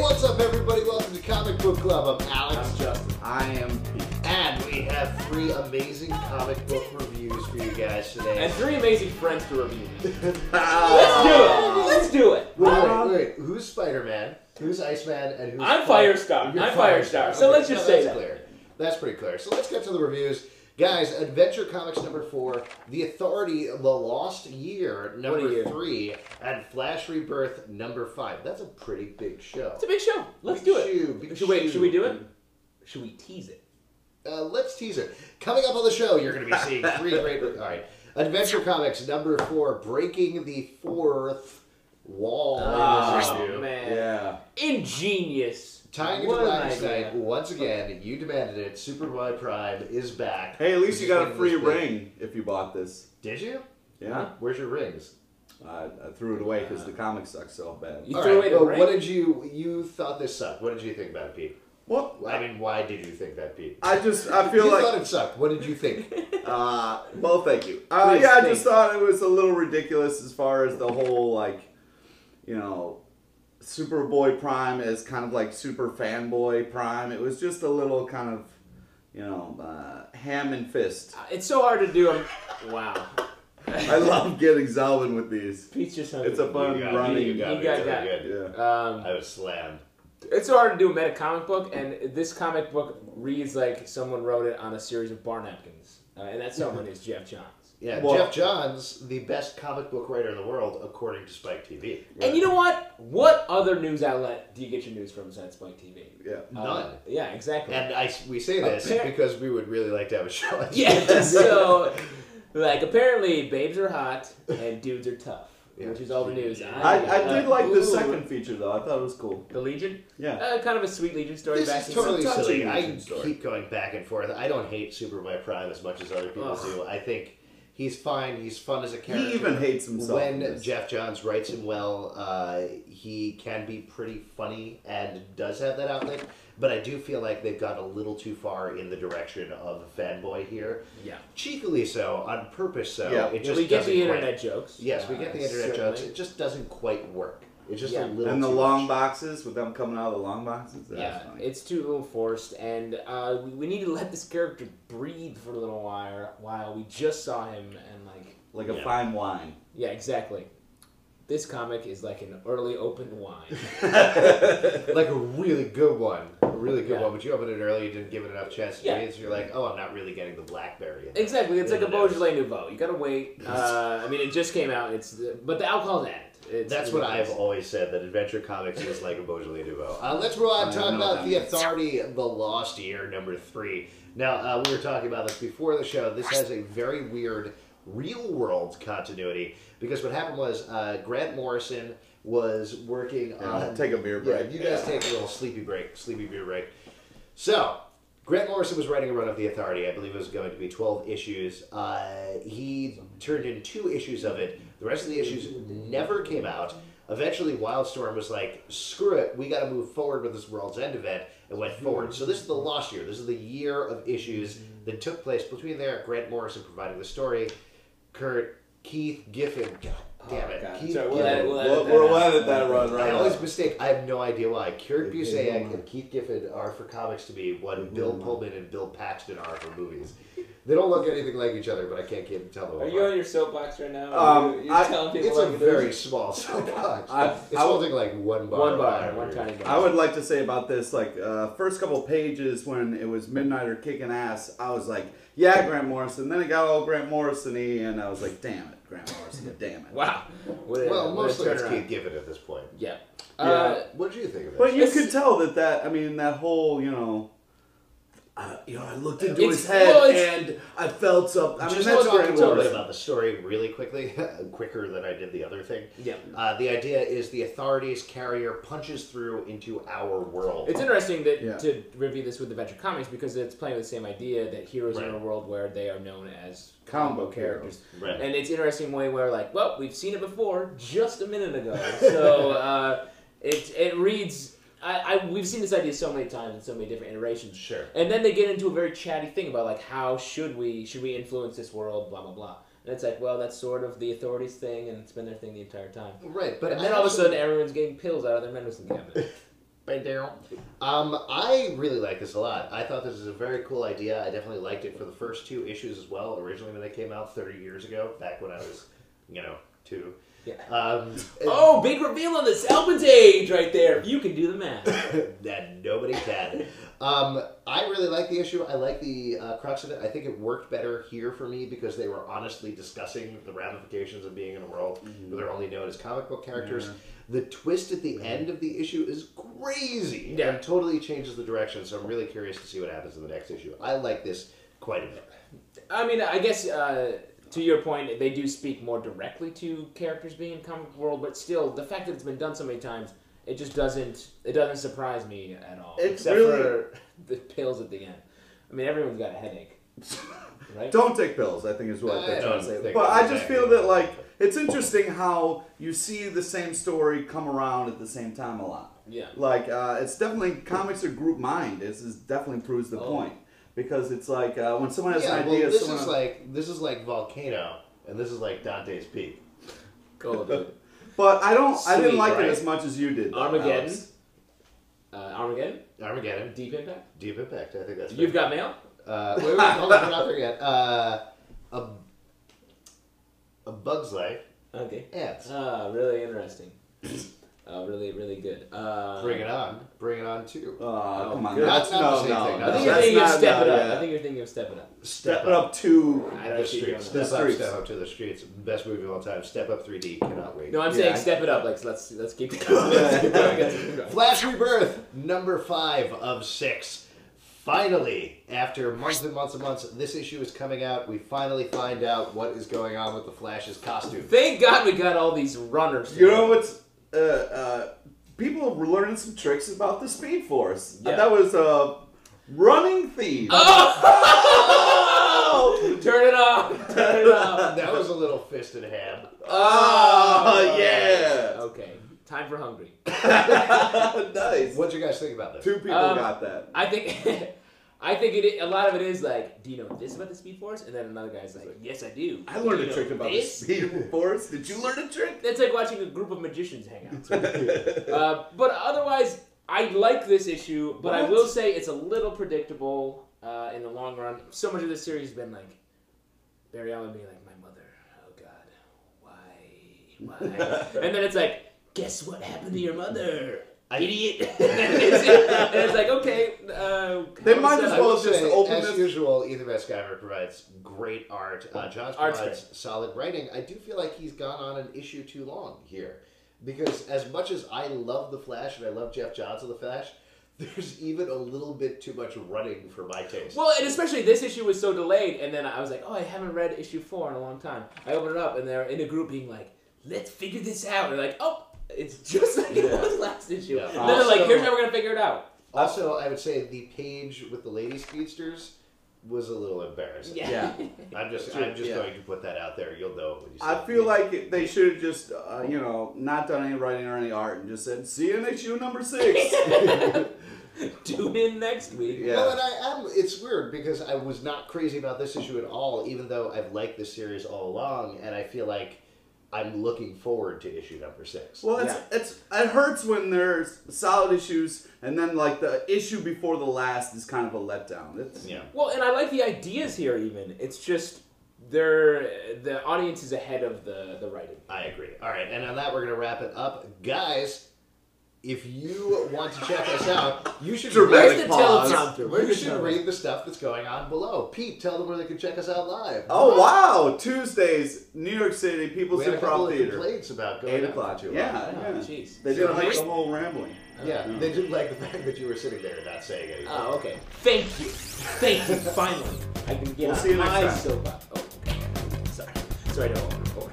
what's up, everybody? Welcome to Comic Book Club. I'm Alex. I'm Justin. I am Pete. And we have 3 amazing comic book reviews for you guys today. And 3 amazing friends to review. Let's Let's do it. Wait. Who's Spider-Man? Who's Iceman? And who's I'm Firestar. You're I'm Firestar. So let's just say that's that. clear. That's pretty clear. So let's get to the reviews. Guys, Adventure Comics number 4, The Authority, The Lost Year, number 3, and Flash Rebirth, number 5. That's a pretty big show. It's a big show. Let's do it. Should we do it? Should we tease it? Let's tease it. Coming up on the show, you're going to be seeing 3 great... All right. Adventure Comics number 4, Breaking the Fourth Wall. Oh, man. Yeah. Ingenious. Tying into Blackest Night, once again, you demanded it. Superboy Prime is back. Hey, at least you got a free ring if you bought this. Did you? Yeah. Where's your rings? I threw it away because the comic sucks so bad. You threw away the ring? What did you thought this sucked? What did you think about it, Pete? What? I mean, why did you think that, Pete? I feel you like... thought it sucked. What did you think? Well, thank you. I just thought it was a little ridiculous as far as the whole, like, you know... Superboy Prime is kind of like Super Fanboy Prime. It was just a little kind of, you know, ham and fist. It's so hard to do. Wow. I love getting Zelvin with these. Pete's just hungry. It's a fun running. You got Yeah. I was slammed. It's so hard to do a meta comic book, and this comic book reads like someone wrote it on a series of bar napkins. And that someone is Jeff Johns. Yeah, well, Jeff Johns, the best comic book writer in the world, according to Spike TV. Right. And you know what? What other news outlet do you get your news from besides Spike TV? Yeah. None. Yeah, exactly. And we say this because we would really like to have a show on Yeah, so, like, apparently babes are hot and dudes are tough, which is all the news. I did like the second feature, though. I thought it was cool. The Legion? Yeah. Kind of a sweet Legion story. This is totally silly. I story. keep going back and forth. I don't hate Superboy Prime as much as other people do. I think he's fine. He's fun as a character. He even hates himself. When Jeff Johns writes him well, he can be pretty funny and does have that outlet. But I do feel like they've gone a little too far in the direction of a fanboy here. Yeah. Cheekily so, on purpose so. Yeah. It just we get the quite, internet jokes. Yes, we get the internet jokes. It just doesn't quite work. It's just a little And the too long much. boxes, with them coming out of the long boxes. That's funny. It's too little forced, and we need to let this character breathe for a little while. We just saw him, and like a fine wine. Yeah, exactly. This comic is like an early opened wine. Like a really good one. A really good one. But you opened it early, you didn't give it enough chance to breathe, so you're like, oh, I'm not really getting the blackberry. Exactly. It's like a Beaujolais Nouveau. You gotta wait. I mean, it just came out. But the alcohol's added. That's what I've always said, that Adventure Comics is like a Beaujolais Nouveau. Let's move on and talk about The Authority, The Lost Year, number 3. Now, we were talking about this before the show. This has a very weird real-world continuity, because what happened was Grant Morrison was working on... Take a beer break. Yeah, you guys take a little sleepy beer break. So, Grant Morrison was writing a run of The Authority. I believe it was going to be 12 issues. He turned in 2 issues of it. The rest of the issues never came out. Eventually, Wildstorm was like, screw it, we got to move forward with this World's End event, and went forward. So this is the Lost Year. This is the year of issues that took place between there. Grant Morrison providing the story. Keith Giffen, God damn it. God. Keith Sorry, Giffen. We'll edit that run right I now. always mistake. I have no idea why. Kurt Busiek and Keith Giffen are for comics to be what Bill Pullman and Bill Paxton are for movies. They don't look anything like each other, but I can't tell them apart. Are you on your soapbox right now? You're telling people it's like a very small soapbox. It's holding like one bar. One tiny bar. I would like to say about this, like, first couple pages when it was Midnighter kicking ass, I was like, yeah, Grant Morrison. Then it got all Grant Morrison-y, and I was like, damn it, Grant Morrison, damn it. Wow. Well, mostly it's Keith Giffen at this point. Yeah. What did you think of it? But you could tell that whole, I looked into his head and I felt something. I mean, just that's talk a Grant little bit Morrison. about the story really quickly, quicker than I did the other thing. Yeah. The idea is the Authority's carrier punches through into our world. It's interesting that to review this with Adventure Comics, because it's playing with the same idea that heroes are in a world where they are known as comic book characters. Right. And it's an interesting way where, like, well, we've seen it before just a minute ago. So it reads... we've seen this idea so many times in so many different iterations. Sure. And then they get into a very chatty thing about, like, how should we influence this world, blah, blah, blah. And it's like, well, that's sort of the Authority's thing, and it's been their thing the entire time. Right, but and then all of a sudden, everyone's getting pills out of their medicine cabinet. I really like this a lot. I thought this was a very cool idea. I definitely liked it for the first 2 issues as well. Originally, when they came out 30 years ago, back when I was, 2. Yeah. Big reveal on this Albin's age right there. You can do the math. That nobody can. I really like the issue. I like the crux of it. I think it worked better here for me because they were honestly discussing the ramifications of being in a world where they're only known as comic book characters. Yeah. The twist at the end of the issue is crazy and totally changes the direction. So I'm really curious to see what happens in the next issue. I like this quite a bit. I mean, I guess to your point, they do speak more directly to characters being in the comic book world, but still, the fact that it's been done so many times, it just doesn't surprise me at all. Except for the pills at the end. I mean, everyone's got a headache. Right? Don't take pills, I think is what they're trying to say. But I just feel that, like, it's interesting how you see the same story come around at the same time a lot. Yeah. Like, it's definitely, comics are group mind. This definitely proves the point. Because it's like, when someone has an idea... This is like Volcano, and this is like Dante's Peak. Cool, dude. But I didn't like it as much as you did. Armageddon. Armageddon? Armageddon. Deep Impact? Deep Impact, I think that's You've Got Mail? Wait, hold on, we're not there yet. A Bug's Life. Okay. Ants. Really interesting. Really, really good. Bring It On. Bring It On 2. Come on. Not the same thing. I think you're thinking of Step It Up. I think you're thinking of Step It Up. Step It Up to the Streets. Step Up to the Streets. Best movie of all time. Step Up 3D. Cannot wait. No, I'm saying Step It Up. Like, let's keep going. Flash Rebirth, number 5 of 6. Finally, after months and months and months, this issue is coming out. We finally find out what is going on with the Flash's costume. Thank God we got all these runners. You know what's... people were learning some tricks about the Speed Force. Yeah. That was a running theme. Oh! Turn it off. Turn it off. That was a little fisted ham. Oh, yeah. Okay. Time for Hungry. Nice. What do you guys think about this? 2 people got that. I think a lot of it is like, do you know this about the Speed Force? And then another guy's like, yes, I do. I learned a trick about the Speed Force. Did you learn a trick? It's like watching a group of magicians hang out. But otherwise, I like this issue, but I will say it's a little predictable in the long run. So much of this series has been like Barry Allen being like, my mother, oh God, why? And then it's like, guess what happened to your mother? Idiot. And it's like, okay. They might as well just open as this. usual, Ethan Van provides great art. Johns provides solid writing. I do feel like he's gone on an issue too long here. Because as much as I love The Flash and I love Jeff Johns of The Flash, there's even a little bit too much running for my taste. Well, and especially this issue was so delayed, and then I was like, oh, I haven't read issue 4 in a long time. I open it up, and they're in a group being like, let's figure this out. And they're like, oh, it's just like it was last issue. Yeah. And then they're like, here's how we're going to figure it out. Also, I would say the page with the lady speedsters was a little embarrassing. Yeah. I'm just going to put that out there. You'll know when you see it. I feel like they should have just, not done any writing or any art and just said, see you in issue number 6. Tune in next week. Yeah. Well, and it's weird because I was not crazy about this issue at all, even though I've liked this series all along, and I feel like I'm looking forward to issue number 6. Well, it hurts when there's solid issues and then like the issue before the last is kind of a letdown. Well, and I like the ideas here. Even it's just the audience is ahead of the writing. I agree. All right, and on that we're gonna wrap it up, guys. If you want to check us out, you should read the stuff that's going on below. Pete, tell them where they can check us out live. Oh, wow. Tuesdays, New York City, People's Improv Theater. Complaints about going 8 o'clock. Yeah. Jeez. They didn't like the whole rambling. Yeah, they didn't like the fact that you were sitting there and not saying anything. Oh, okay. Thank you. Finally. I can get on my soapbox. Oh, okay. Sorry. Sorry to overrecord.